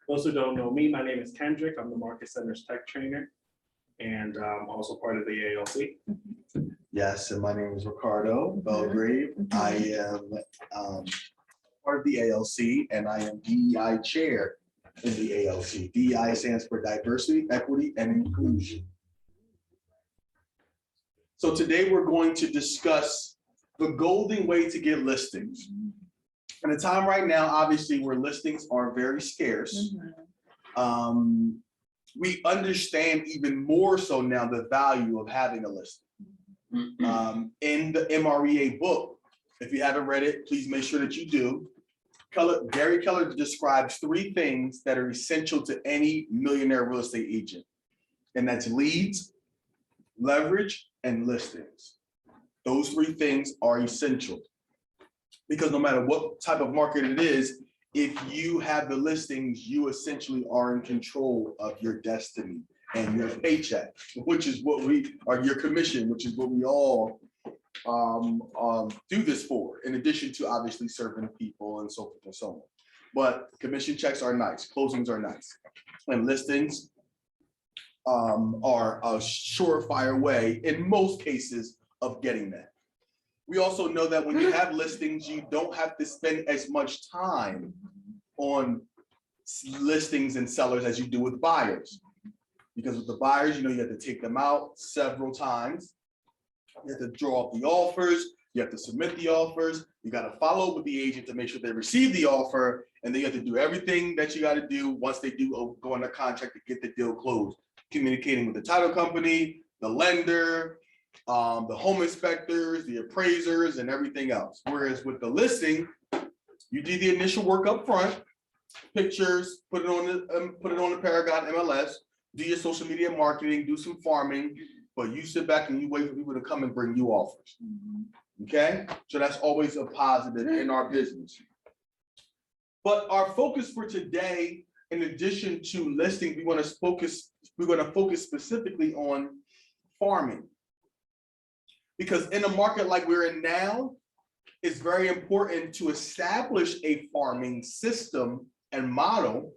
Those who don't know me, my name is Kendrick. I'm the Market Centers Tech Trainer and also part of the ALC. Yes, and my name is Ricardo Belgrave. I am part of the ALC and I am DEI chair in the ALC. DEI stands for Diversity, Equity, and Inclusion. So today we're going to discuss the golden way to get listings. At a time right now, obviously, where listings are very scarce, we understand even more so now the value of having a listing. In the MREA book, if you haven't read it, please make sure that you do. Gary Keller describes 3 things that are essential to any millionaire real estate agent, and that's leads, leverage, and listings. Those 3 things are essential because no matter what type of market it is, if you have the listings, you essentially are in control of your destiny and your paycheck, which is what we are, your commission, which is what we all do this for, in addition to obviously serving people and so forth and so on. But commission checks are nice, closings are nice, and listings are a surefire way in most cases of getting that. We also know that when you have listings, you don't have to spend as much time on listings and sellers as you do with buyers. Because with the buyers, you know, you have to take them out several times. You have to draw up the offers. You have to submit the offers. You got to follow up with the agent to make sure they receive the offer. And then you have to do everything that you got to do once they do go under contract to get the deal closed. Communicating with the title company, the lender, the home inspectors, the appraisers, and everything else. Whereas with the listing, you do the initial work up front, pictures, put it on the Paragon MLS, do your social media marketing, do some farming, but you sit back and you wait for people to come and bring you offers. Okay, so that's always a positive in our business. But our focus for today, in addition to listing, we're going to focus specifically on farming. Because in a market like we're in now, it's very important to establish a farming system and model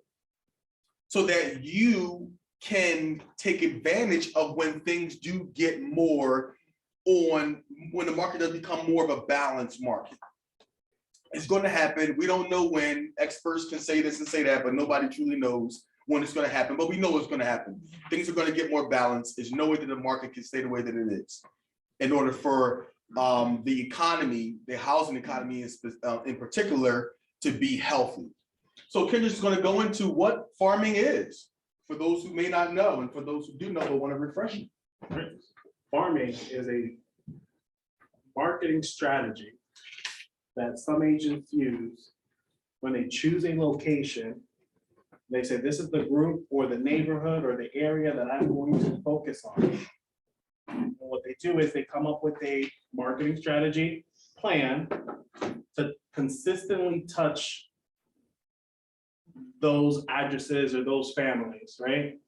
so that you can take advantage of when things do get more on, when the market does become more of a balanced market. It's going to happen. We don't know when. Experts can say this and say that, but nobody truly knows when it's going to happen. But we know it's going to happen. Things are going to get more balanced. There's no way that the market can stay the way that it is, in order for the economy, the housing economy in particular, to be healthy. So Kendrick's going to go into what farming is, for those who may not know, and for those who do know but want to refresh it. Right. Farming is a marketing strategy that some agents use when they choose a location. They say, this is the group or the neighborhood or the area that I'm going to focus on. And what they do is they come up with a marketing strategy plan to consistently touch those addresses or those families, right?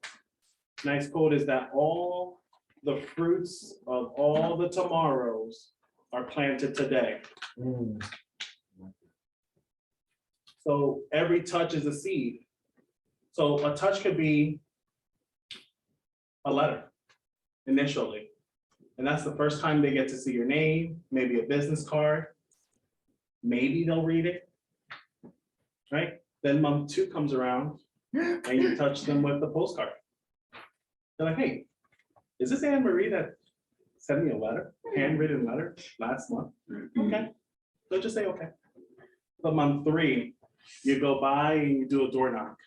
Nice quote is that all the fruits of all the tomorrows are planted today. So every touch is a seed. So a touch could be a letter initially. And that's the first time they get to see your name, maybe a business card. Maybe they'll read it, right? Then month 2 comes around and you touch them with the postcard. They're like, hey, is this Anne Marie that sent me a letter, handwritten letter last month? Okay, they'll just say okay. But month 3, you go by and you do a door knock.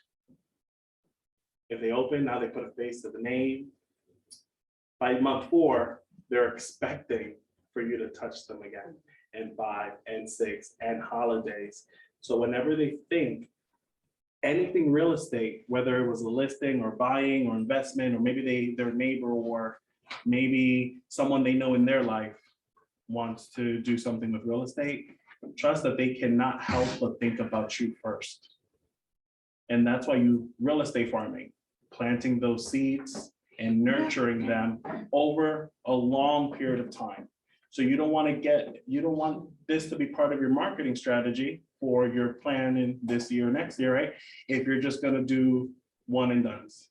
If they open, now they put a face to the name. By month 4, they're expecting for you to touch them again, and 5 and 6 and holidays. So whenever they think anything real estate, whether it was a listing or buying or investment, or maybe their neighbor or maybe someone they know in their life wants to do something with real estate, trust that they cannot help but think about you first. And that's why you real estate farming, planting those seeds and nurturing them over a long period of time. So you don't want this to be part of your marketing strategy for your planning this year, next year, right? If you're just gonna do one and dones,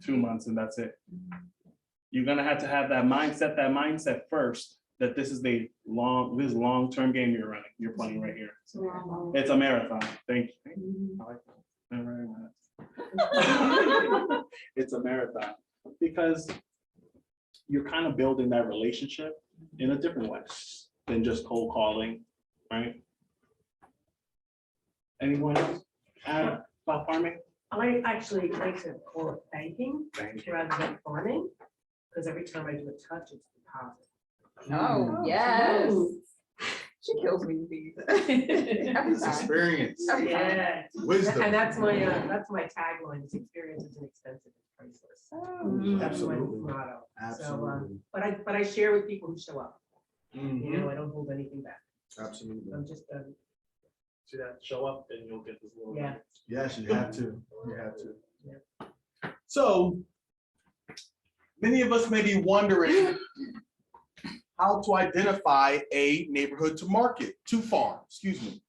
2 months and that's it. You're gonna have to have that mindset first, that this is long-term game you're playing right here. It's a marathon. Thank you. I like that. Very much. It's a marathon because you're kind of building that relationship in a different way than just cold calling, right? Anyone else add about farming? I actually like to call it banking Thank you. rather than farming, because every time I do a touch, it's deposit. Oh, yes. She kills me with these. Every It's time. experience, Yeah. wisdom. And that's my tagline, is experience is inexpensive, it's priceless. Oh. That's my Absolutely. motto. Absolutely. But I share with people who show up, you Mhm. know, I don't hold anything back. Absolutely. I'm just, See that, show up and you'll get this little. yeah. Yes, you have to. You have to. Yeah. So many of us may be wondering how to identify a neighborhood to farm, excuse me.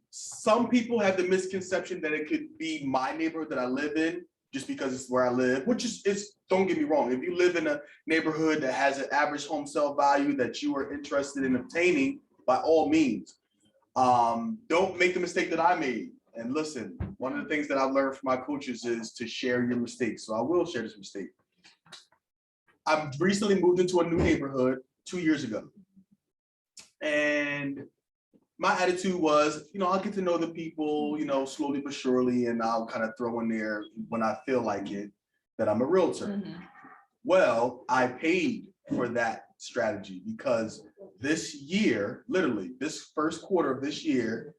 Some people have the misconception that it could be my neighborhood that I live in, just because it's where I live, which is, don't get me wrong, if you live in a neighborhood that has an average home sale value that you are interested in obtaining, by all means, don't make the mistake that I made. And listen, one of the things that I've learned from my coaches is to share your mistakes. So I will share this mistake. I've recently moved into a new neighborhood 2 years ago. And my attitude was, I'll get to know the people, slowly but surely, and I'll kind of throw in there when I feel like it, that I'm a realtor. Mhm. Well, I paid for that strategy because this year, literally this first quarter of this year,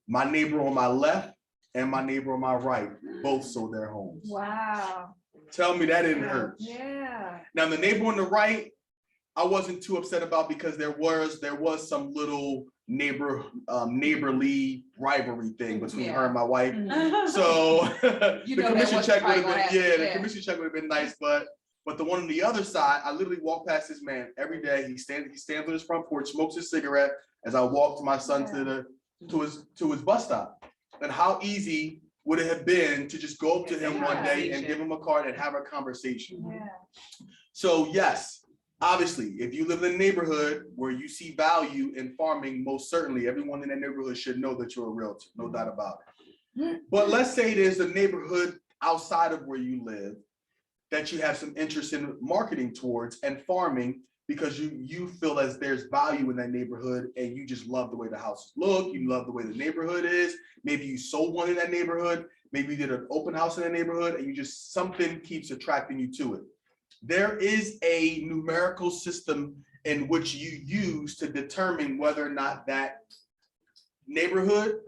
my neighbor on my left and my neighbor on my right both sold their homes. Wow. Tell me that didn't hurt. Yeah. Now the neighbor on the right, I wasn't too upset about because there was some little neighborly rivalry thing between her and my wife. Mhm. So You the know that commission was check would probably have gonna been, happen, the yeah. commission check would have been nice, but the one on the other side, I literally walk past this man every day. He stands on his front porch, smokes his cigarette as I walk to my son to his bus stop. And how easy would it have been to just go up to him one day and give him a card and have a conversation? Yeah. So yes, obviously, if you live in a neighborhood where you see value in farming, most certainly everyone in that neighborhood should know that you're a realtor, no doubt about it. But let's say there's a neighborhood outside of where you live that you have some interest in marketing towards and farming because you feel as there's value in that neighborhood and you just love the way the houses look, you love the way the neighborhood is. Maybe you sold one in that neighborhood, maybe you did an open house in that neighborhood and you just, something keeps attracting you to it. There is a numerical system in which you use to determine whether or not that neighborhood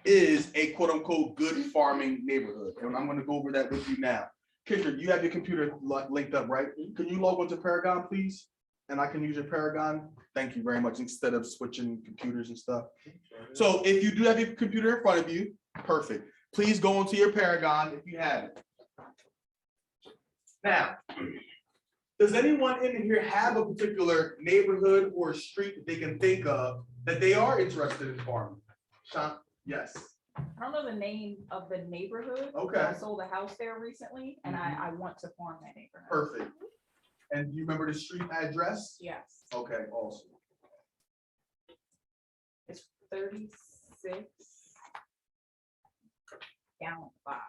is a quote unquote good farming neighborhood. And I'm going to go over that with you now. Kendrick, you have your computer linked up, right? Can you log into Paragon, please? And I can use your Paragon. Thank you very much, instead of switching computers and stuff. So if you do have your computer in front of you, perfect. Please go into your Paragon if you have it. Now, does anyone in here have a particular neighborhood or street that they can think of that they are interested in farming? Sean? Yes. I don't know the name of the neighborhood. Okay. I sold a house there recently and I want to farm that neighborhood. Perfect. And you remember the street address? Yes. Okay, awesome. It's 36 gallon box.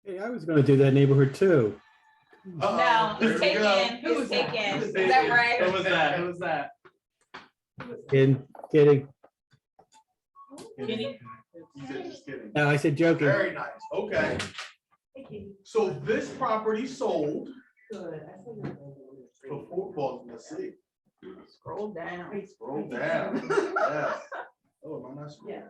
Hey, I was gonna do that neighborhood too. No, There it's we go. taken. Who was It's that? taken. Who Is was that right? Who was that? Who was that? In getting, Kidding. You said just kidding. no, I said joking. Very nice. Okay. So this property sold Good. before, well, let's see. Scroll down. Scroll down. Yes. Oh, am I not scrolling? Yeah.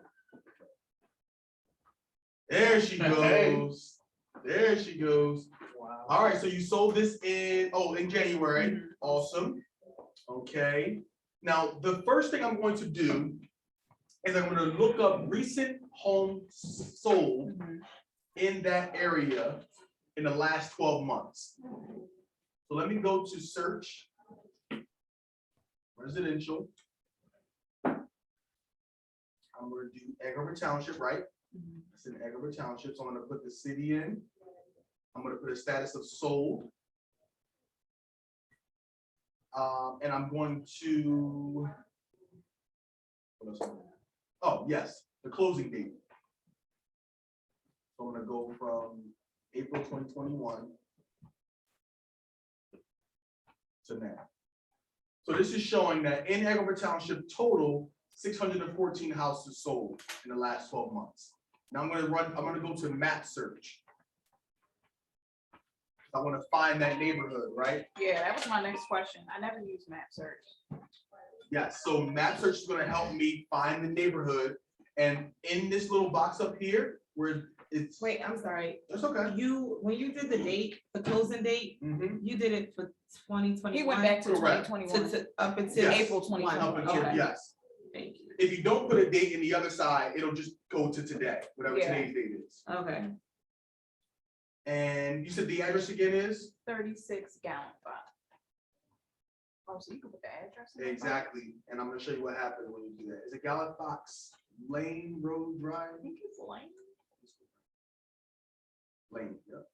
There she goes. There she goes. Wow. All right, so you sold this in January. Awesome. Okay. Now, the first thing I'm going to do is I'm going to look up recent homes sold in that area in the last 12 months. So let me go to search. residential. I'm gonna do Egg Harbor Township, right? It's in Egg Harbor Township, so I'm gonna put the city in. I'm gonna put a status of sold. And I'm going to. What else? Oh, yes, the closing date. So I'm gonna go from April 2021 to now. So this is showing that in Egg Harbor Township total, 614 houses sold in the last 12 months. Now I'm gonna go to map search. I want to find that neighborhood, right? Yeah, that was my next question. I never use map search. Yes, so map search is gonna help me find the neighborhood. And in this little box up here, where it's. Wait, I'm sorry. That's okay. When you did the date, the closing date, Mhm. you did it for 2021. He went back to Correct. 2021. Up until Yes. April Up 2021. until- Okay. Yes. Thank you. If you don't put a date in the other side, it'll just go to today, whatever Yeah. today's date is. Okay. And you said the address again is? 36 Gallon Box. Oh, so you can put the address in there? Exactly, and I'm gonna show you what happens when you do that. Is it Gallup Fox Lane Road Drive? I think it's Lane. Lane, yep.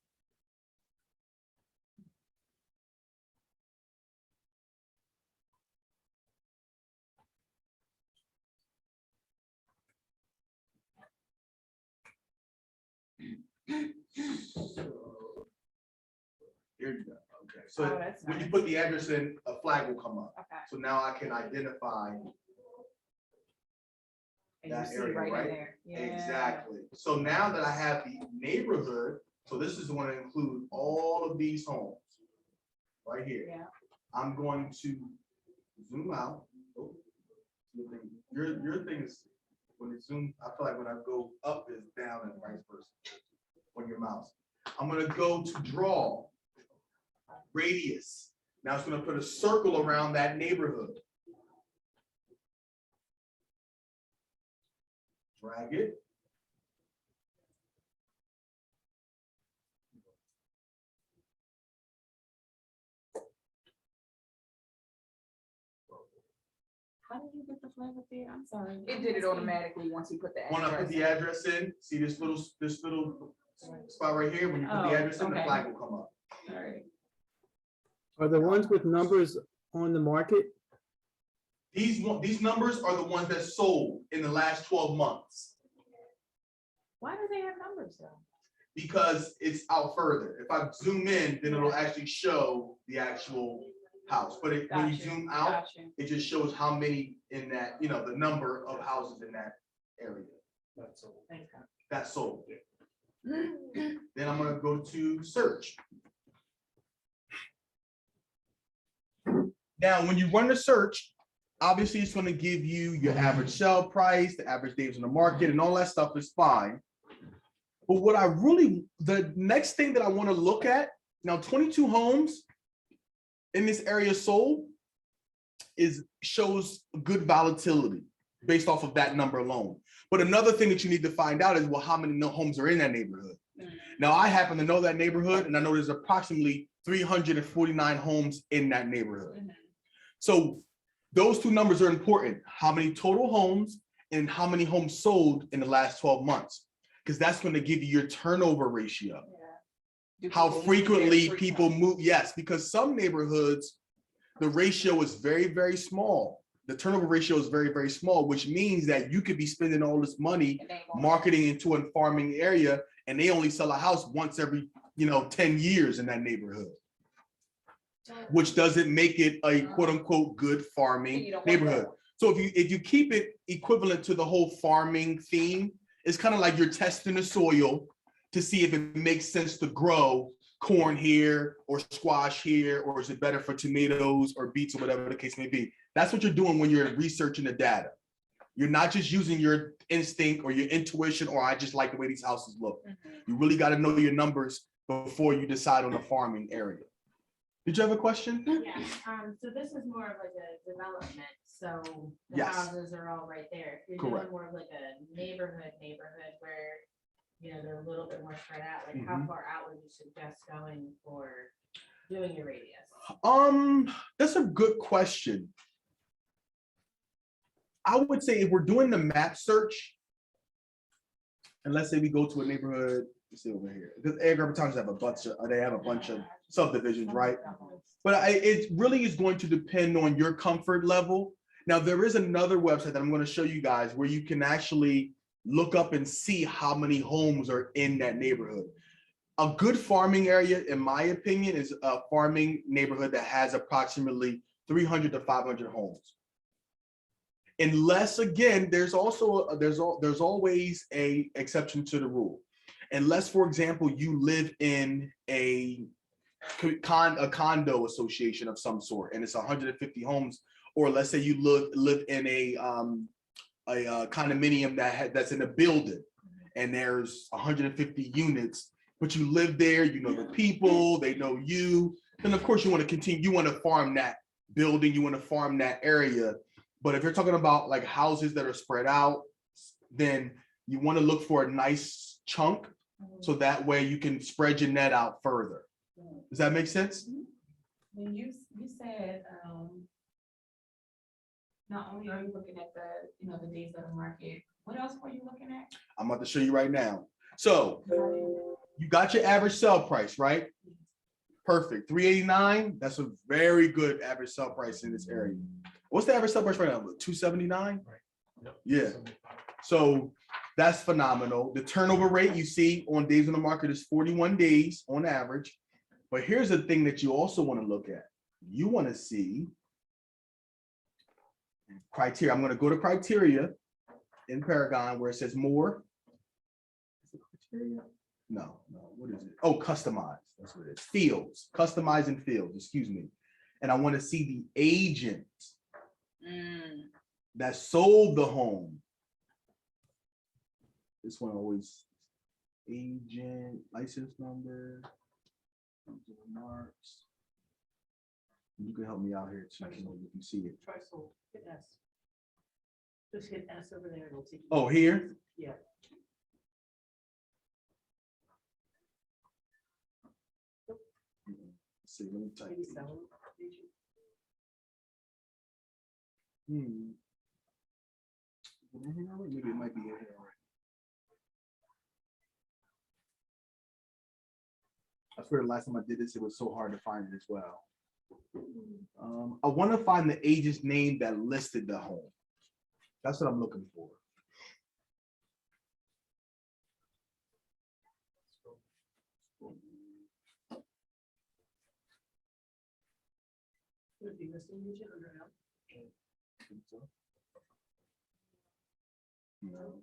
Here you go, okay, Oh, so that's when you nice. put the address in, a flag will come up. Okay. So now I can identify. And That you see area, right right? in there. Yeah. Exactly. So now that I have the neighborhood, so this is going to include all of these homes right here. Yeah. I'm going to zoom out. Oh, your thing is when it zoom, I feel like when I go up is down and vice versa on your mouse. I'm going to go to draw radius. Now it's going to put a circle around that neighborhood. Drag it. How did you get the flag up there? I'm sorry. It did it automatically once he put the When I put address the in. address in, see this little spot right here, when you put Oh, the address in, the okay. flag will come up. All right. Are the ones with numbers on the market? These numbers are the ones that sold in the last 12 months Why do they have numbers though? because it's out further. If I zoom in, then it'll actually show the actual house. But when you Gotcha, zoom out, gotcha. it just shows how many in that, the number of houses in that area That's all. Thanks, God. that sold. Then I'm gonna go to search. Now, when you run the search, obviously it's gonna give you your average sale price, the average days on the market, and all that stuff is fine. But the next thing that I wanna look at, now 22 homes in this area sold shows good volatility based off of that number alone. But another thing that you need to find out is, well, how many homes are in that neighborhood? Now, I happen to know that neighborhood, and I know there's approximately 349 homes in that neighborhood. So those two numbers are important. How many total homes and how many homes sold in the last 12 months? Because that's going to give you your turnover ratio. Do How people move there frequently frequently? people move. Yes, because some neighborhoods, the ratio is very, very small. The turnover ratio is very, very small, which means that you could be spending all this money And they won't- marketing into a farming area, and they only sell a house once every 10 years in that neighborhood, which doesn't make it a quote unquote good You farming don't want neighborhood. that. So if you keep it equivalent to the whole farming theme, it's kind of like you're testing the soil to see if it makes sense to grow corn here or squash here, or is it better for tomatoes or beets or whatever the case may be. That's what you're doing when you're researching the data. You're not just using your instinct or your intuition, or I just like the way these houses look. You really got to know your numbers before you decide on a farming area. Did you have a question? Yeah, so this is more of like a development, so the Yes. houses are all right there. If you're Correct. doing more of like a neighborhood where, they're a little bit more spread out, like how Mhm. far out would you suggest going for doing your radius? That's a good question. I would say if we're doing the map search, and let's say we go to a neighborhood, let's see over here, because Edgar Towns have a bunch of subdivisions, right? But it really is going to depend on your comfort level. Now, there is another website that I'm going to show you guys where you can actually look up and see how many homes are in that neighborhood. A good farming area, in my opinion, is a farming neighborhood that has approximately 300 to 500 homes. Unless, again, there's always a exception to the rule. Unless, for example, you live in a condo association of some sort, and it's 150 homes, or let's say you live in a condominium that's in a building, and there's 150 units, but you live there, you know the people, they know you, then of course you want to continue, you want to farm that building, you want to farm that area. But if you're talking about like houses that are spread out, then you want to look for a nice chunk, so that way you can spread your net out further. Does that make sense? When you said, not only are you looking at the days of the market, what else were you looking at? I'm about to show you right now. So you got your average sell price, right? Perfect. 389. That's a very good average sell price in this area. What's the average sell price right now? 279? Right. Yep. Yeah. So that's phenomenal. The turnover rate you see on days on the market is 41 days on average. But here's the thing that you also want to look at. You want to see criteria. I'm going to go to criteria in Paragon where it says more. Is it criteria? No. What is it? Oh, customize. That's what it is. Fields. Customizing fields. Excuse me. And I want to see the agent that sold the home. This one always agent, license number, marks. You can help me out here too. You can see it. Try sold, hit S. Just hit S over there, it'll take you. Oh, here? Yeah. Let's see, let me type Maybe it. seven. Maybe it might be here. I swear the last time I did this, it was so hard to find it as well. I want to find the agent's name that listed the home. That's what I'm looking for. Would be listing agent under L. No.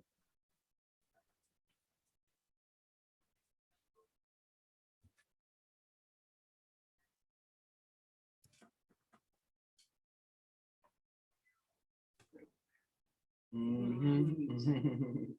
Mhm.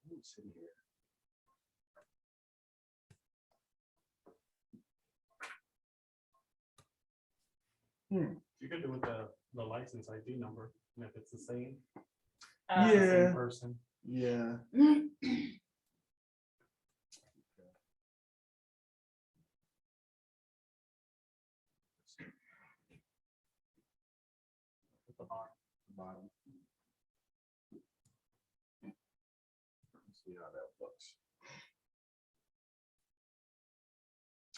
Let's see here. You could do with the license ID number, and if it's the same, Yeah. same person. Yeah. At the bottom. Bottom. Let's see how that looks.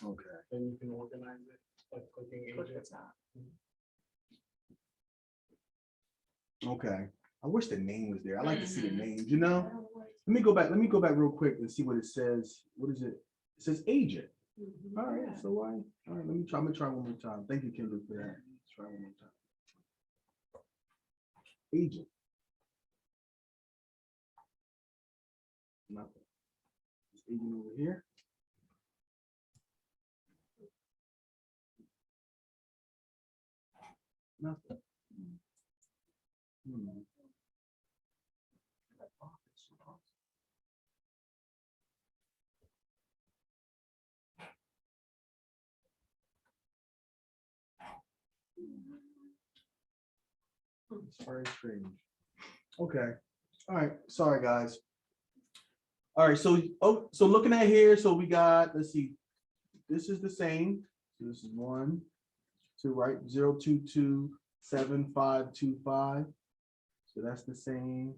Okay. Then you can organize it by clicking Click the agent. top. Okay. I wish the name was there. I like to see the names, you know? Let me go back real quick and see what it says. What is it? It says agent. All right. So why? All right, let me try. I'm gonna try one more time. Thank you, Kendrick, for that. Let's try one more time. Agent. Nothing. This agent over here. Nothing. Hmm. It's very strange. Okay, all right, sorry, guys. All right, so, so looking at here, so we got, let's see, this is the same. So this is 1, 2, right? 0227525. So that's the same.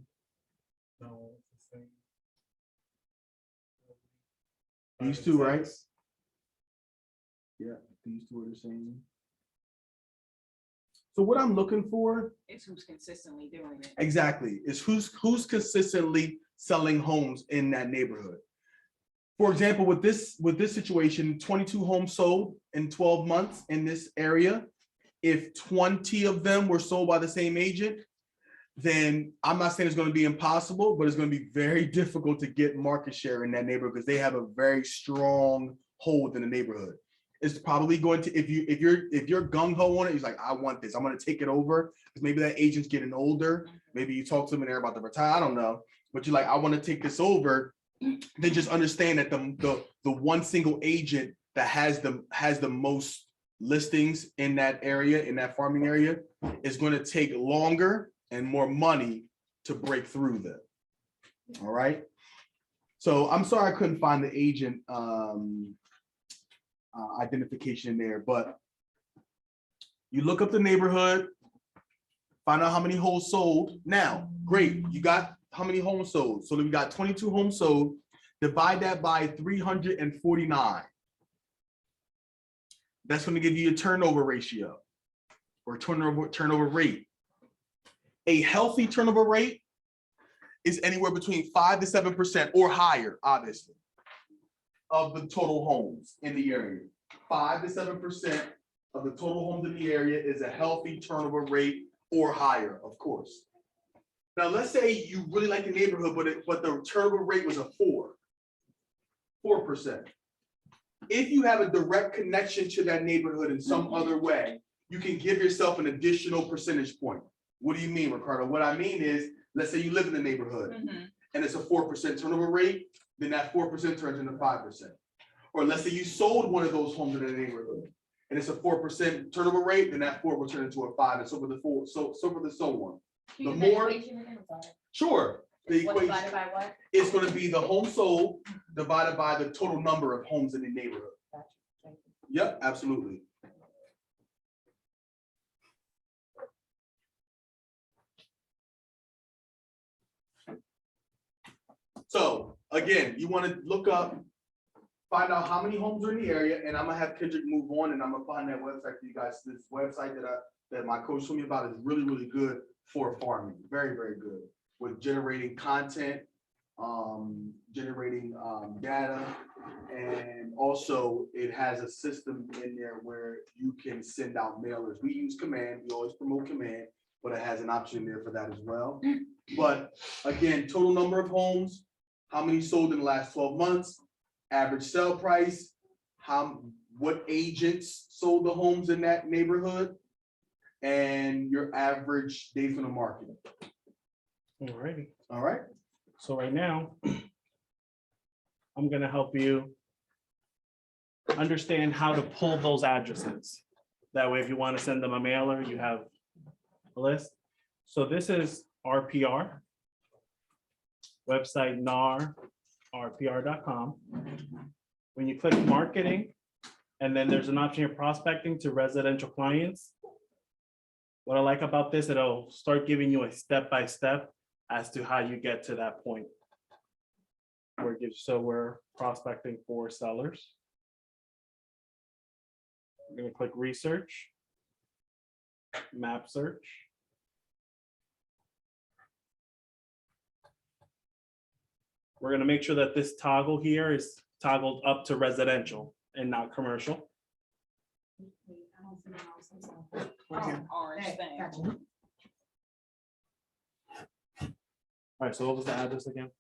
No, it's the same. These two, right? Yeah, these two are the same. So what I'm looking for It's who's consistently doing it. exactly is who's consistently selling homes in that neighborhood. For example, with this situation, 22 homes sold in 12 months in this area. If 20 of them were sold by the same agent, then I'm not saying it's going to be impossible, but it's going to be very difficult to get market share in that neighborhood because they have a very strong hold in the neighborhood. It's probably going to, if you're gung-ho on it, he's like, I want this, I'm going to take it over. Because maybe that agent's getting older. Maybe you talk to them and they're about to retire, I don't know. But you're like, I want to take this over. Then just understand that the one single agent that has the most listings in that area, in that farming area, is going to take longer and more money to break through them. All right. So I'm sorry I couldn't find the agent identification there, but you look up the neighborhood, find out how many homes sold. Now, great, you got how many homes sold? So we got 22 homes sold. Divide that by 349. That's going to give you a turnover ratio or turnover rate. A healthy turnover rate is anywhere between 5 to 7% or higher, obviously, of the total homes in the area. 5 to 7% of the total homes in the area is a healthy turnover rate or higher, of course. Now, let's say you really like the neighborhood, but the turnover rate was a 4%. If you have a direct connection to that neighborhood in some other way, you can give yourself an additional percentage point. What do you mean, Ricardo? What I mean is, let's say you live in the neighborhood and it's a 4% turnover rate, then that 4% turns into 5%. Or let's say you sold one of those homes in the neighborhood and it's a 4% turnover rate, then that 4 will turn into a 5, and so for the so on. The more, sure, the What equation divided by what? is going to be the home sold divided by the total number of homes in the neighborhood. Gotcha. Thank you. Yep, absolutely. So again, you want to look up, find out how many homes are in the area, and I'm gonna have Kendrick move on, and I'm gonna find that website for you guys. This website that my coach told me about is really, really good for farming. Very, very good with generating content, generating data, and also it has a system in there where you can send out mailers. We use Command. We always promote Command, but it has an option there for that as well. But again, total number of homes, how many sold in the last 12 months, average sale price, what agents sold the homes in that neighborhood, and your average days on the market. Alrighty. All right. So right now, I'm gonna help you understand how to pull those addresses. That way, if you want to send them a mailer, you have a list. So this is RPR, website rpr.com. When you click marketing, and then there's an option here, prospecting to residential clients. What I like about this, it'll start giving you a step-by-step as to how you get to that point. So we're prospecting for sellers. I'm gonna click research, map search. We're gonna make sure that this toggle here is toggled up to residential and not commercial. Orange thing. Gotcha. All right, so what was the address again?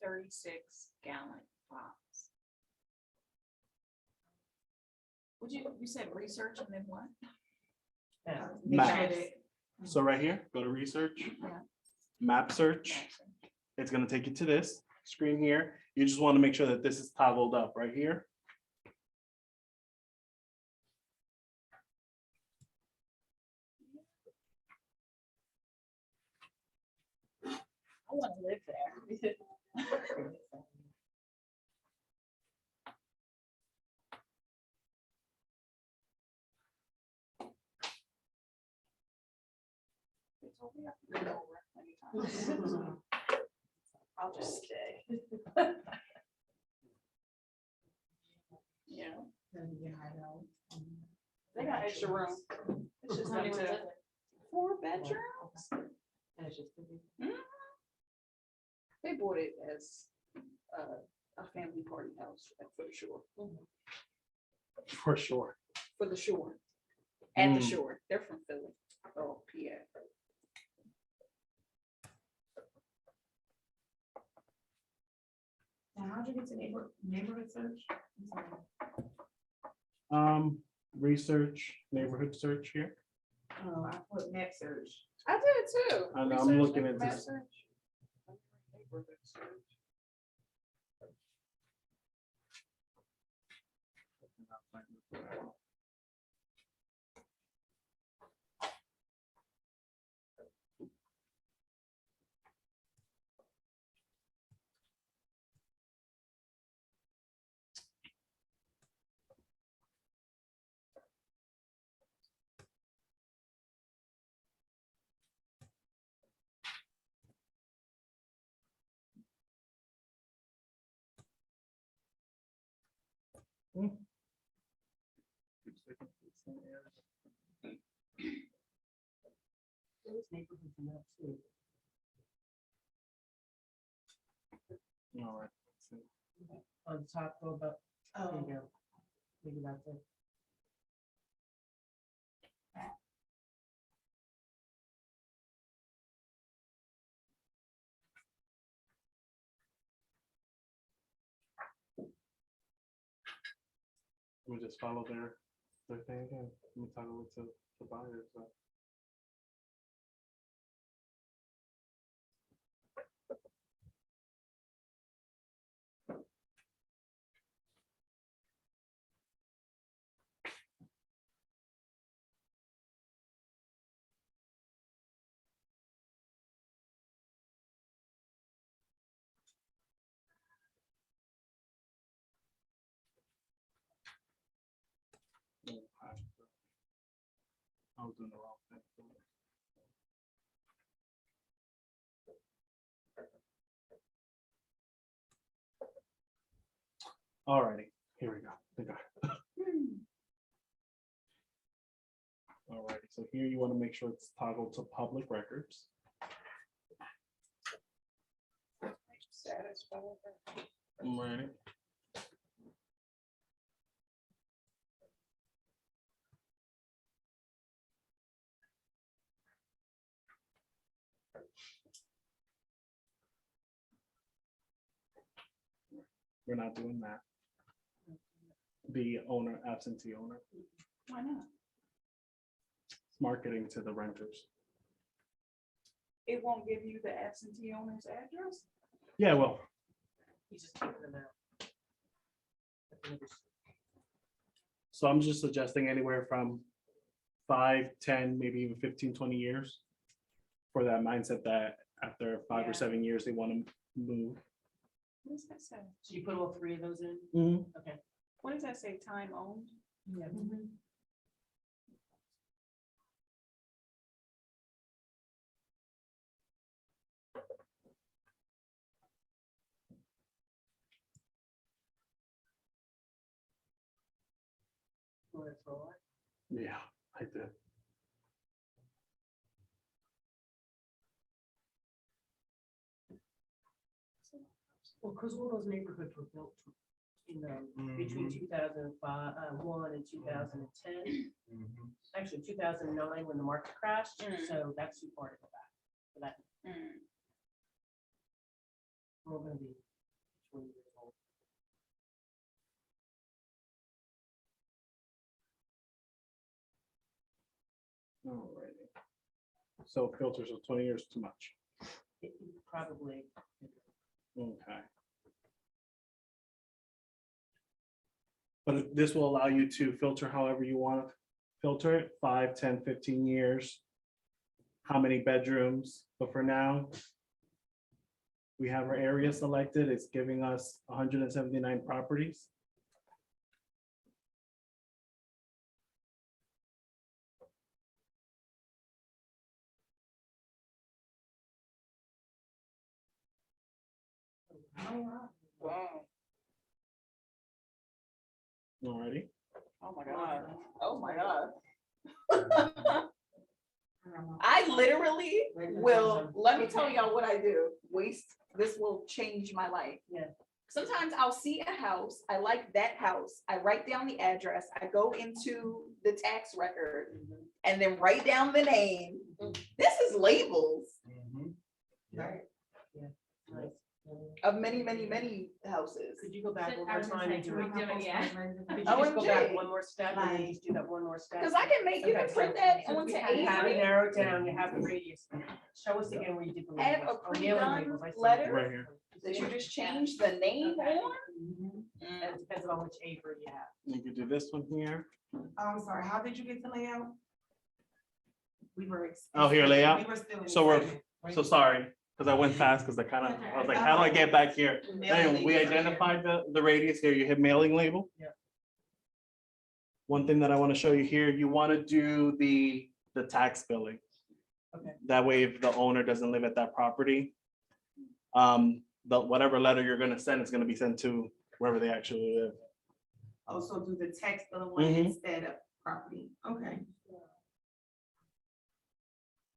36 gallon box. You said research and then what? Map. So right here, go to research, Yeah. map search. It's gonna take you to this screen here. You just want to make sure that this is toggled up right here. want to live there. I'll just stay. Yeah, they got extra room. It's just How many them rooms two. is it? 4 bedrooms. And it's just. They bought it as a family party house for the shore, For sure. for the shore. At the Mm. shore. They're from Philly. Oh, PA. Now, how'd you get to neighborhood search? I'm sorry. Research, neighborhood search here. Oh, I put net search. I did too. I know, I'm Research looking and at this. research. Those neighborhoods in that too. All right. On top, go about, there you go. Maybe that's it. Let me just follow their thing again. Let me toggle it to the buyers. I was doing the wrong thing. Alrighty, here we go. Alrighty, so here you want to make sure it's toggled to public records. Alrighty. We're not doing that. The owner, absentee owner, Why not? it's marketing to the renters. It won't give you the absentee owner's address? Yeah, well, He's just keeping them out. so I'm just suggesting anywhere from 5, 10, maybe even 15, 20 years for that mindset that after 5 Yeah. or 7 years, they want to move. What does that say? So you put all 3 of those in? Mhm. Okay. What does that say? Time owned? Yeah. Yeah, I did. Well, because all those neighborhoods were built, you know, between 2005, 1 and 2010. Actually, 2009 when the market crashed, so that's too far to go back. So that, we're gonna be 20 years old. Alrighty. So filters of 20 years too much. Probably. Okay. But this will allow you to filter however you want to filter it, 5, 10, 15 years. How many bedrooms, but for now, We have our area selected. It's giving us 179 properties. Wow. Alrighty. Oh my God. Oh my God. I literally will, let me tell y'all what I do. This will change my life. Yeah. Sometimes I'll see a house, I like that house, I write down the address, I go into the tax record and then write down the name. This is labels Right. Yeah. Nice. of many, many, many houses. Could you go back So one I more was gonna time say, and do can we it? do it, yeah. Could you just go back OMG. one more step and then just do that one more step? Cause I can make, you can Okay, print so- that so onto you have it Avery, narrowed down, you have the radius. Show us again where you did the I have labels. a Oh, mailing pre-done labels, I see. letter. Right here. that you just change the name Okay. on. Mhm. And it depends on which Avery you have. You could do this one here. I'm sorry, how did you get the layout? We were. Oh, here, layout? We were still in So we're- excitement, right? So sorry, because I went fast because I was like, how do I get back here? Anyway, we identified the radius here. You hit mailing label. Yeah. One thing that I want to show you here, you want to do the tax billing. Okay. That way, if the owner doesn't live at that property, the whatever letter you're gonna send is gonna be sent to wherever they actually live. Also do the text of the one Mhm. instead of property, okay.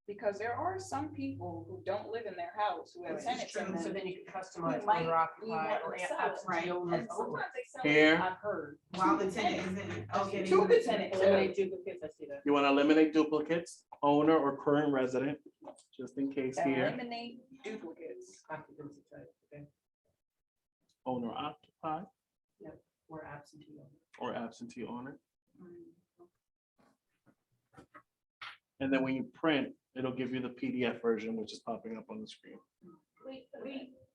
Because there are some people who don't live in their house, who have This is tenants in true. them. So then you can customize Who might owner occupied be or wanting to sell it, absentee right? owners. And sometimes they sell. Here. I've heard. While the tenant is in, okay. To the tenant. Eliminate duplicates, I see that. You want to eliminate duplicates, owner or current resident, just in case here, Eliminate duplicates. Occupancy type, okay, owner occupied or absentee owner. or absentee owner. And then when you print, it'll give you the PDF version, which is popping up on the screen. Wait.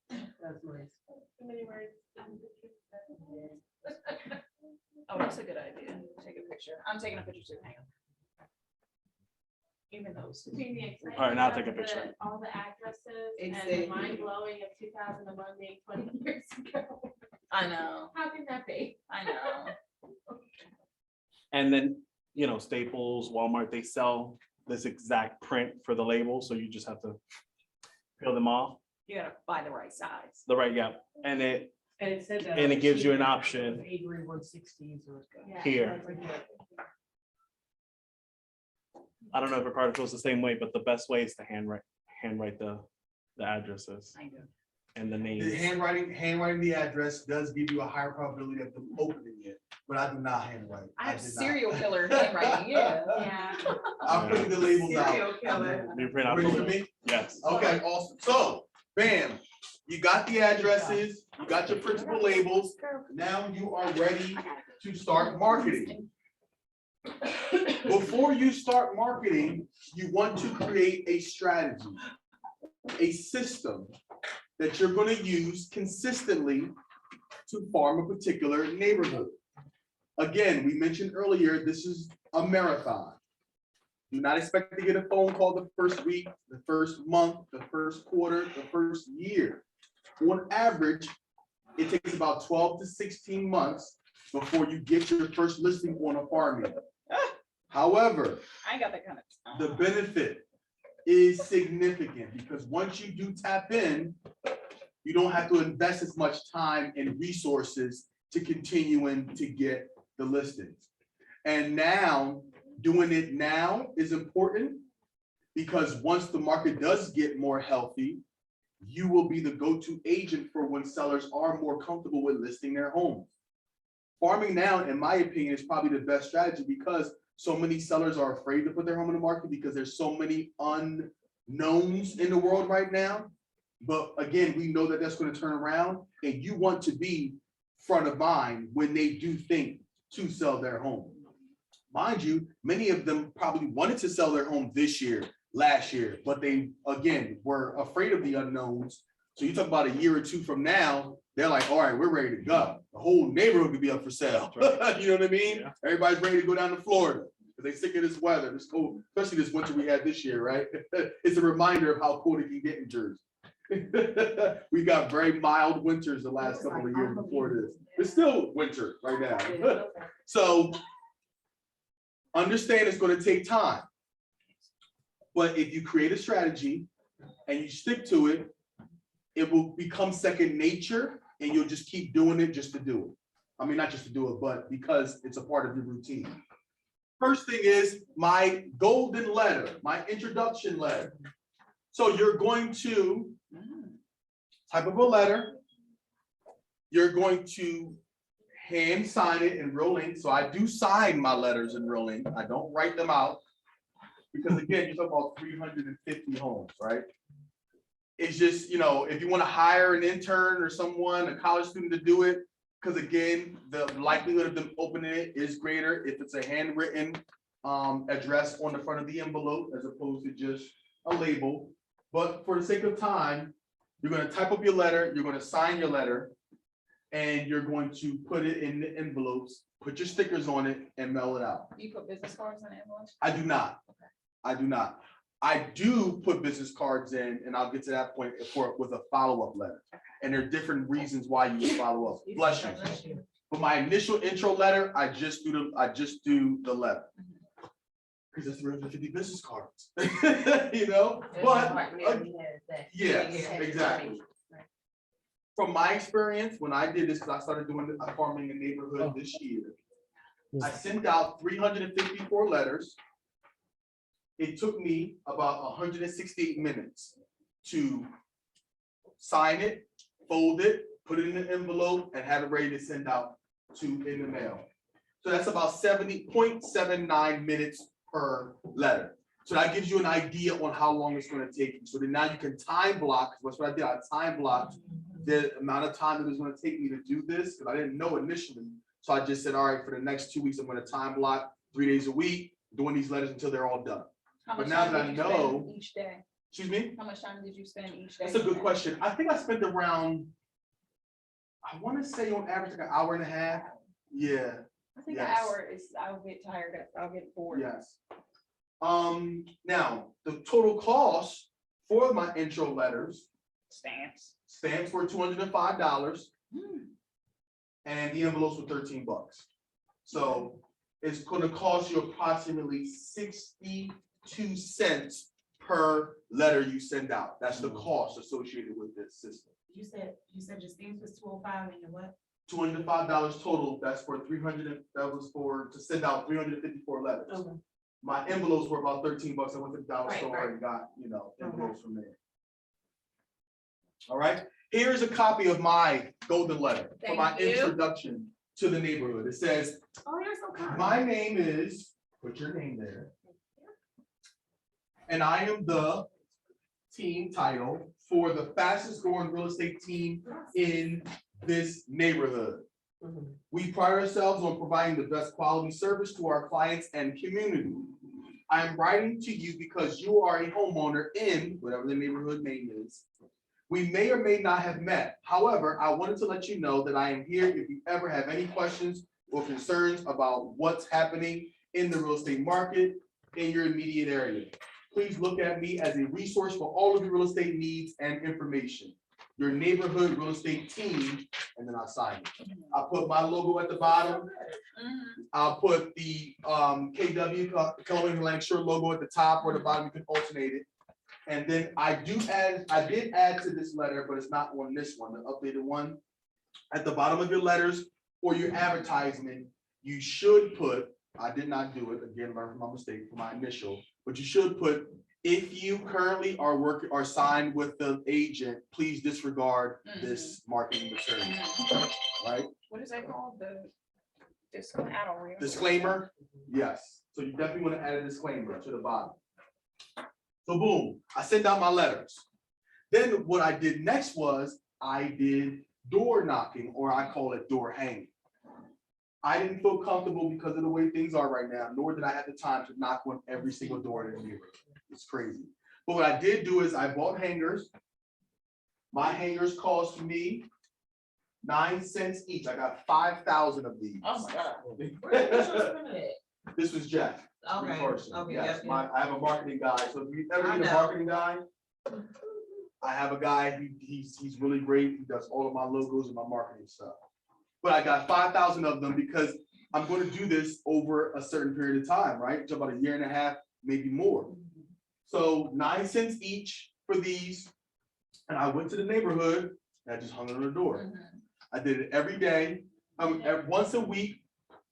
That's nice. Too many words. Oh, that's a good idea. Take a picture. I'm taking a picture too. Hang on. Even those. Between the excitement All right, now of take a the- picture. All the addresses Exactly. and mind blowing of 2001 being 20 years ago. I know, How can that be? I know. And then, Staples, Walmart, they sell this exact print for the label, so you just have to peel them off. You gotta buy the right size. The right, yeah, and it And it said that. And it gives you an option. Avery 160s or. Yeah. here. Right here. I don't know if Ricardo feels the same way, but the best way is to handwrite the addresses I do. and the The names. handwriting the address does give you a higher probability of them opening it, but I do not handwrite. I have did not. serial killer handwriting, yeah. Yeah. I'm putting the labels out. Serial killer. You print out Ready the for label. me? Yes. Okay, awesome. So, bam, you got the addresses, you got your principal labels. Now you are ready to start marketing. Before you start marketing, you want to create a strategy, a system that you're going to use consistently to farm a particular neighborhood. Again, we mentioned earlier, this is a marathon. Do not expect to get a phone call the first week, the first month, the first quarter, the first year. On average, it takes about 12 to 16 months before you get your first listing on a farm unit. However, I ain't got that kind of. the benefit is significant because once you do tap in, you don't have to invest as much time and resources to continuing to get the listings. And now, doing it now is important because once the market does get more healthy, you will be the go-to agent for when sellers are more comfortable with listing their homes. Farming now, in my opinion, is probably the best strategy because so many sellers are afraid to put their home in the market because there's so many unknowns in the world right now. But again, we know that that's going to turn around and you want to be front of mind when they do think to sell their home. Mind you, many of them probably wanted to sell their home this year, last year, but they, again, were afraid of the unknowns. So you talk about a year or two from now, they're like, all right, we're ready to go. The whole neighborhood could be up for sale. You know what I mean? Yeah. Everybody's ready to go down to Florida. Because they sick of this weather, this cold, especially this winter we had this year, right? It's a reminder of how cold it can get in Jersey. We got very mild winters the last couple of years before this. It's still winter right now. So understand it's going to take time. But if you create a strategy and you stick to it, it will become second nature and you'll just keep doing it just to do it. I mean, not just to do it, but because it's a part of your routine. First thing is my golden letter, my introduction letter. So you're going to type up a letter. You're going to hand sign it in real ink. So I do sign my letters in real ink. I don't write them out. Because again, you're talking about 350 homes, right? It's just, you know, if you want to hire an intern or someone, a college student to do it, because again, the likelihood of them opening it is greater if it's a handwritten address on the front of the envelope as opposed to just a label. But for the sake of time, you're going to type up your letter, you're going to sign your letter, and you're going to put it in the envelopes, put your stickers on it, and mail it out. Do you put business cards in envelopes? I do not. I do not. I do put business cards in, and I'll get to that point with a follow-up letter. And there are different reasons why you would follow up. Bless you. But my initial intro letter, I just do the letter. Because it's 350 business cards. You know? But yes, exactly. From my experience, when I did this, because I started doing farming in the neighborhood this year, I sent out 354 letters. It took me about 168 minutes to sign it, fold it, put it in an envelope, and have it ready to send out in the mail. So that's about 70.79 minutes per letter. So that gives you an idea on how long it's going to take you. So then now you can time block. That's what I did. I time blocked the amount of time that it's going to take me to do this because I didn't know initially. So I just said, all right, for the next 2 weeks, I'm going to time block 3 days a week, doing these letters until they're all done. But now that I know, each day? Excuse me? How much time did you spend each day? That's a good question. I think I spent around, I want to say on average, like an hour and a half. Yeah. I think Yes. an hour is, I'll get tired, I'll get bored. Yes. Now the total cost for my intro letters, stamps were $205, and the envelopes were $13. So it's going to cost you approximately 62 cents per letter you send out. That's the cost associated with this system. You said your stamps was 205 and your what? $205 total. That's for 300. That was to send out 354 letters. Okay. My envelopes were about $13. I went to the dollar Right, store right. and got, envelopes from there. All right. Here's a copy of my golden letter for Thank my you. introduction to the neighborhood. It says, Oh, you're so kind. my name is, put your name there. And I am the team title for the fastest growing real estate team in this neighborhood. We pride ourselves on providing the best quality service to our clients and community. I am writing to you because you are a homeowner in whatever the neighborhood name is. We may or may not have met. However, I wanted to let you know that I am here if you ever have any questions or concerns about what's happening in the real estate market in your immediate area. Please look at me as a resource for all of your real estate needs and information. Your neighborhood real estate team, and then I sign it. I put my logo at the bottom. I'll put the KW, Keller Atlantic Shore logo at the top or the bottom. You can alternate it. And then I did add to this letter, but it's not on this one, the updated one. At the bottom of your letters or your advertisement, you should put, I did not do it, again, learn from my mistake for my initial, but you should put, if you currently are signed with the agent, please disregard this marketing material, right? What is that called? I don't remember. Disclaimer, yes. So you definitely want to add a disclaimer to the bottom. So boom, I sent out my letters. Then what I did next was I did door knocking, or I call it door hanging. I didn't feel comfortable because of the way things are right now, nor did I have the time to knock on every single door in the neighborhood. It's crazy. But what I did do is I bought hangers. My hangers cost me 9 cents each. I got 5,000 of these. Oh my God. This was Jeff. Okay, in person. okay, Yes, yep, yep. I have a marketing guy. So if you ever I need a know. marketing guy, I have a guy, he's really great. He does all of my logos and my marketing stuff. But I got 5,000 of them because I'm going to do this over a certain period of time, right? It's about a year and a half, maybe more. So 9 cents each for these. And I went to the neighborhood and I just hung it on the door. I did it every day, once a week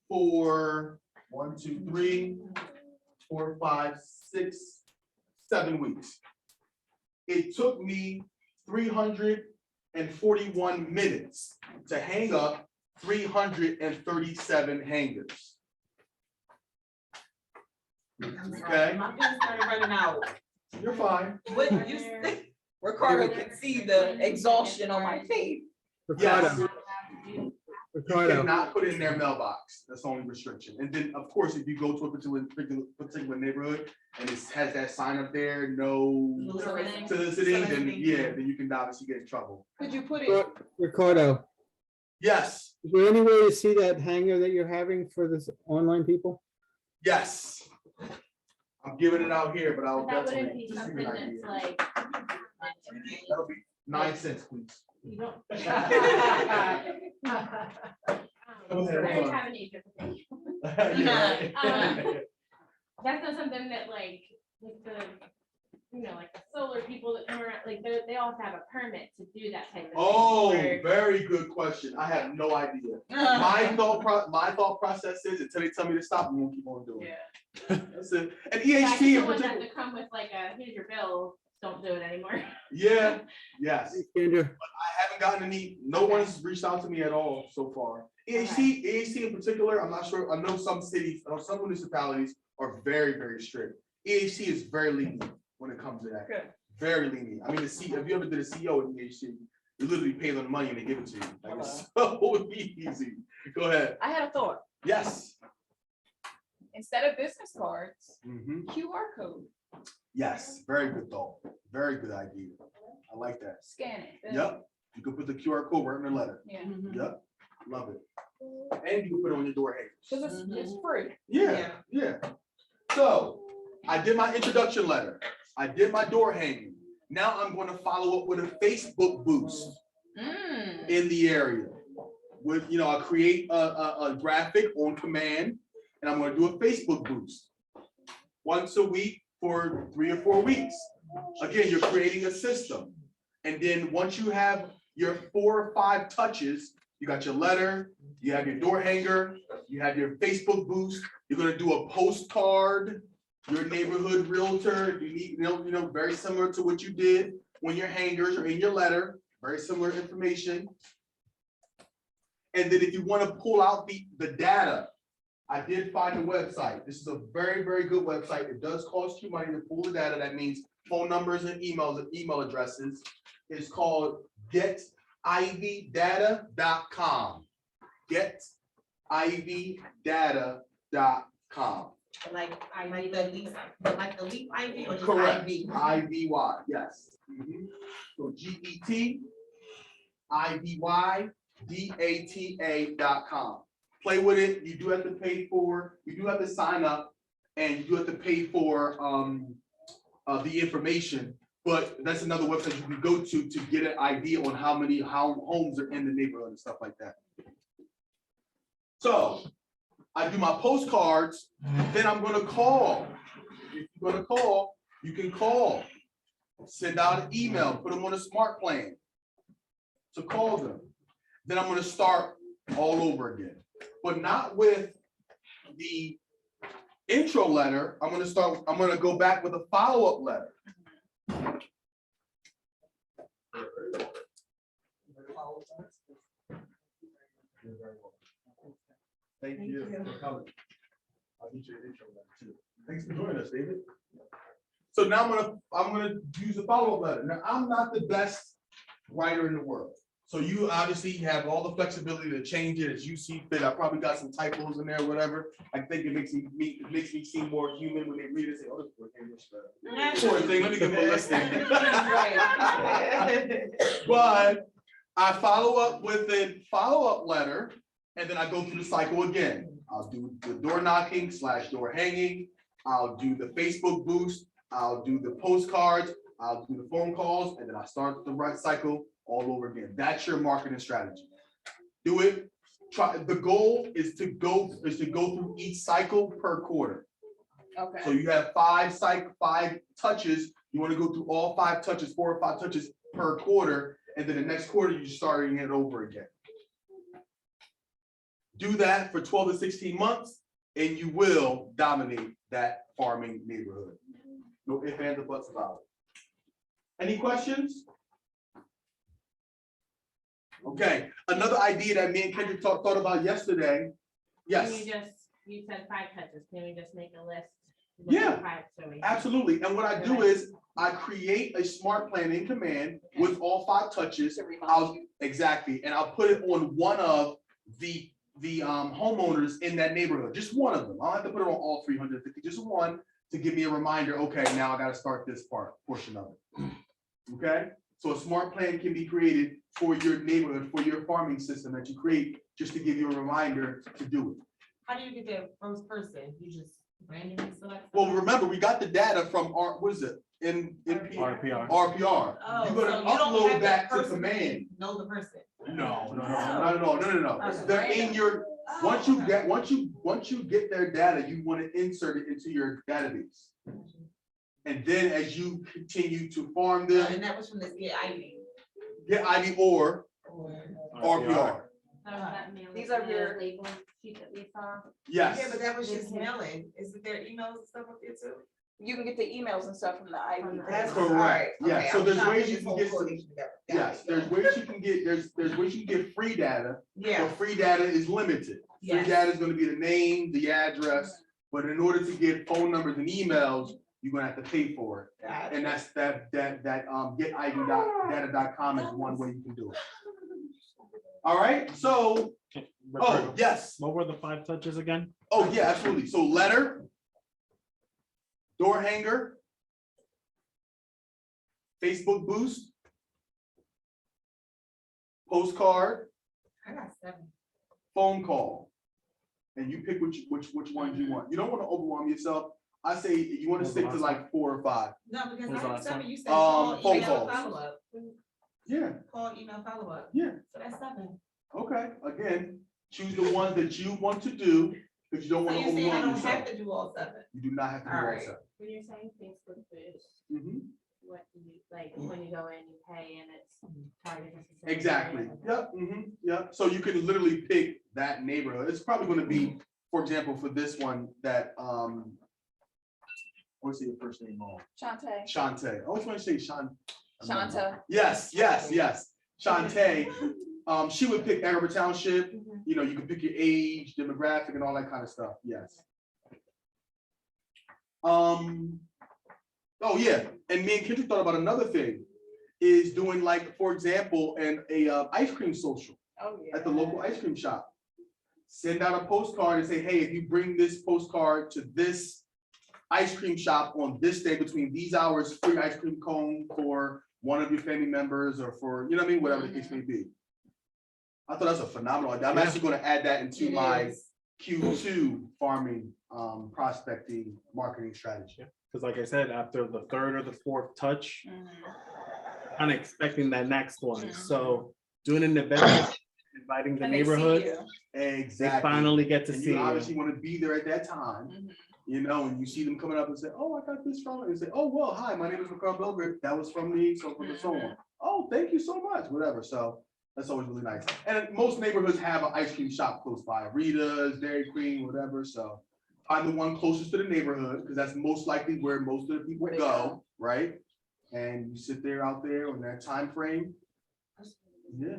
for 1, 2, 3, 4, 5, 6, 7 weeks. It took me 341 minutes to hang up 337 hangers. Okay, My pen started running out. you're fine. What you Ricardo can see the exhaustion on my face. Yes, Ricardo, you Ricardo, cannot put it in their mailbox. That's the only restriction. And then, of course, if you go to a particular neighborhood and it has that sign up there, no soliciting, then yeah, then you can obviously get in trouble. Could you put it? Ricardo, Yes, is there any way to see that hanger that you're having for this online people? yes. I'm giving it out here, but I'll That wouldn't definitely be just give something you an that's idea. like. That'll be 9 cents, please. You don't. Go I ahead, already hold on. have an age of potential. You're right. That's not something that like the, like the solar people that come around, like they all have a permit to do that type of thing. Oh, where- very good question. I have no idea. My thought process is until they tell me to stop, we won't keep on doing it. That's it. And Yeah, I EHT just in don't want them particular. to come with like a, here's your bill, don't do it anymore. Yeah, yes. Kendra, I haven't gotten no one's reached out to me at all so far. EHT in particular, I'm not sure. I know some cities, some municipalities are very, very strict. EHT is very lenient when it comes to that. Good. Very lenient. I mean, if you ever did a CEO in EHT, you literally pay them money and they give it to you. Like it's so easy. Go ahead. I had a thought. Yes. Instead of business cards, Mhm. QR code, Yes. Very good thought. Very good idea. I like that. scan it. Yep. You could put the QR code right in the letter. Yeah, Yep. Love it. And you can put it on your door hangers. because it's free. Yeah, yeah. So I did my introduction letter. I did my door hanging. Now I'm going to follow up with a Facebook boost in the area. With, I'll create a graphic on command and I'm going to do a Facebook boost once a week for 3 or 4 weeks. Again, you're creating a system. And then once you have your 4 or 5 touches, you got your letter, you have your door hanger, you have your Facebook boost, you're gonna do a postcard, your neighborhood realtor, you need, very similar to what you did when your hangers are in your letter, very similar information. And then if you want to pull out the data, I did find a website. This is a very, very good website. It does cost you money to pull the data. That means phone numbers and emails and email addresses. It's called getividata.com. Getividata.com. Like the leaf ivy or just Correct. ivy? IVY, yes. Mhm. So GETIVYDATA.com. Play with it. You do have to pay for, you do have to sign up and you do have to pay for the information. But that's another website you can go to get an idea on how many homes are in the neighborhood and stuff like that. So I do my postcards, then I'm gonna call. If you're gonna call, you can call, send out an email, put them on a smart plan to call them. Then I'm gonna start all over again, but not with the intro letter. I'm gonna go back with a follow-up letter. Thank you for coming. I'll get you an intro letter too. Thanks for joining us, David. So now I'm gonna use a follow-up letter. Now, I'm not the best writer in the world. So you obviously have all the flexibility to change it as you see fit. I probably got some typos in there, or whatever. I think it makes me seem more human when they read it and say, oh, this is English. Poor thing, let me give him a listing. But I follow up with a follow-up letter, and then I go through the cycle again. I'll do the door knocking / door hanging. I'll do the Facebook boost. I'll do the postcards. I'll do the phone calls, and then I start the right cycle all over again. That's your marketing strategy. Do it. Try. The goal is to go through each cycle per quarter. So Okay, you have 5 touches. You want to go through all 5 touches, 4 or 5 touches per quarter, and then the next quarter you're starting it over again. Do that for 12 to 16 months, and you will dominate that farming neighborhood. No ifs, ands, or buts about it. Any questions? Okay, another idea that me and Kendrick thought about yesterday. Yes. You said 5 touches, can we just make a list? Yeah. 5, so we- Absolutely, and what I do is I create a smart plan in command with all 5 touches. to remind you. Exactly, and I'll put it on one of the homeowners in that neighborhood, just one of them. I don't have to put it on all 350, just one to give me a reminder. Okay, now I got to start this portion of it. Okay, so a smart plan can be created for your neighborhood, for your farming system that you create, just to give you a reminder to do it. How do you get that first person? You just randomly select? Well, remember, we got the data from our, what is it, in RPR. RPR. Oh, You're so gonna you don't upload have that to person command. Know the person. No, not at all. No. Okay. They're in your, once you get their data, you want to insert it into your database. And then as you continue to farm them, And that was from this get ID. get ID or RPR. These are your- label sheet that we saw. Yes. Yeah, but that was just mailing. Is it their emails and stuff up there too? You can get the emails and stuff from the ID. That's Correct. all right. Yeah, Okay, so I'm there's trying to ways put you this can whole get some- coalition together. Got Yes, it. there's ways you can get, there's ways you can get free data, but Yeah, free data is limited. Free Yes. data is gonna be the name, the address, but in order to get phone numbers and emails, you're gonna have to pay for it. got it. And that's getid.data.com is one way you can do it. All right, so, oh, Ricardo, yes, what were the 5 touches again? oh, yeah, absolutely. So letter, door hanger, Facebook boost, postcard, I got 7. phone call. And you pick which ones you want. You don't want to overwhelm yourself. I say you want to stick to like 4 or 5. No, because What was the I have last 7. one? You said call, Phone email, calls. follow up. Yeah, Call, email, follow up. yeah, So that's 7. okay. Again, choose the ones that you want to do, because you don't So want to you're saying I overwhelm don't have yourself. to do all 7? You do not have to do All all right. 7. When you're saying Facebook boost, Mhm. what do you, like, when you go in, you pay and it's targeted. to certain Exactly. areas? Yep. Yep. So you can literally pick that neighborhood. It's probably going to be, for example, for this one that what's your first name wrong? Shantae. Shantae. I always want to say Shanta. Yes. Shantae. She would pick Arab Township. Mhm. You know, you can pick your age, demographic, and all that kind of stuff. Yes. Oh yeah, and me and Kendrick thought about another thing, is doing like, for example, a ice cream social Oh, yeah. at the local ice cream shop. Send out a postcard and say, hey, if you bring this postcard to this ice cream shop on this day between these hours, free ice cream cone for one of your family members or for, you know what I mean, whatever the case may be. I thought that's a phenomenal idea. I'm actually going to add that into my It is. Q2 farming prospecting marketing strategy. Because like I said, after the 3rd or the 4th touch, Mhm. kind of expecting that next one. Mhm. So doing an event, inviting the And they see neighborhood, you. they Exactly. finally get to And see you you. obviously want to be there at that time, Mhm. you know, and you see them coming up and say, oh, I got this from it. And say, oh, well, hi, my name is Ricardo Belgrade. That was from me, so forth and so on. Oh, thank you so much, whatever. So that's always really nice. And most neighborhoods have an ice cream shop close by, Rita's, Dairy Queen, whatever. So find the one closest to the neighborhood, because that's most likely where most of the people They go, go. right? And you sit there out there on that time frame. Yeah.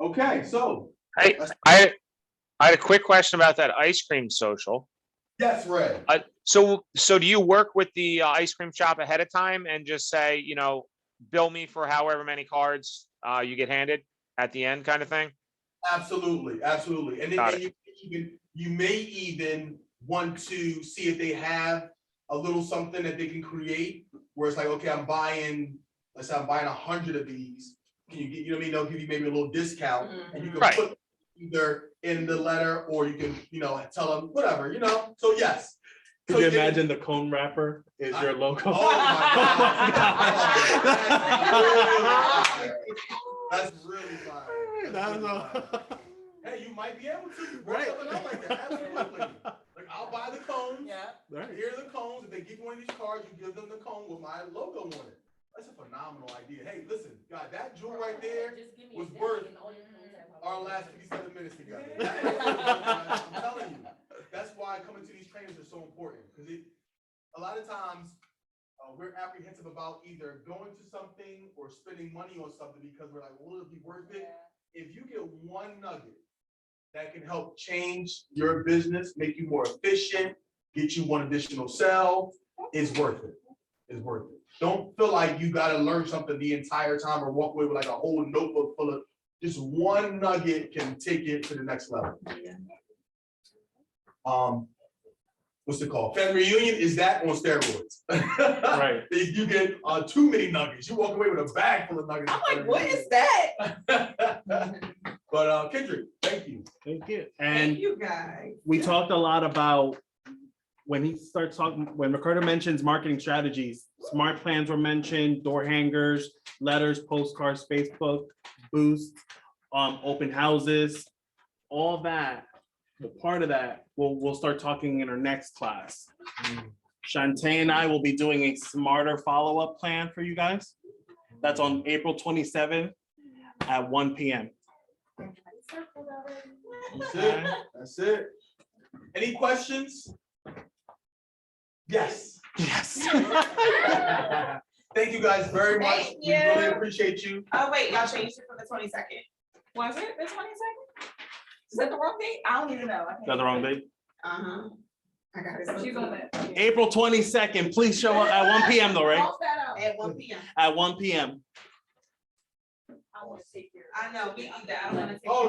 Okay, so Hey, I had a quick question about that ice cream social. yes, Red. So do you work with the ice cream shop ahead of time and just say, bill me for however many cards you get handed at the end kind of thing? Absolutely, absolutely. And Got then you may even want to see if they have a little something that they can create where it's like, okay, let's say I'm buying 100 of these. Can you get, you know what I mean? They'll give you maybe a little discount and you can Right. put either in the letter or you can, tell them whatever, So yes, Could you imagine the cone wrapper is your logo? Oh my God. That's really fire. That's really fire. Hey, you might be able to work Right. something out like that. Absolutely. Like I'll buy the cones. Yeah. Right. Here are the cones. If they give you one of these cards, you give them the cone with my logo on it. That's a phenomenal idea. Hey, listen, guys, that jewel right there was worth our last 57 minutes together. I'm telling you, that's why coming to these trainings is so important. Because a lot of times we're apprehensive about either going to something or spending money on something because we're like, will it be worth it? If you get one nugget that can help change your business, make you more efficient, get you one additional sale, it's worth it. It's worth it. Don't feel like you got to learn something the entire time or walk away with like a whole notebook full of just one nugget can take it to the next level. What's it called? Family reunion is that on steroids. Right. You get too many nuggets. You walk away with a bag full of nuggets. I'm like, what is that? But Kendrick, thank you. Thank you. Thank And you, guys. we talked a lot about when Ricardo mentions marketing strategies, smart plans were mentioned, door hangers, letters, postcards, Facebook, boosts, open houses, all that. Well, part of that, we'll start talking in our next class. Shantae and I will be doing a smarter follow-up plan for you guys. That's on April 27th at 1 p.m. That's it. That's it. Any questions? Yes. Yes. Thank you guys very much. Thank We really you. appreciate you. Oh, wait, y'all changed it for the 22nd. Was it the 22nd? Is that the wrong date? I don't even know. Is that the wrong date? Uh-huh. I got it. She's on that. April 22nd, please show up at 1 p.m. though, right? Cross that out. At 1 p.m. At 1 p.m. I want to take care. I know, me either. I don't want to take. Oh,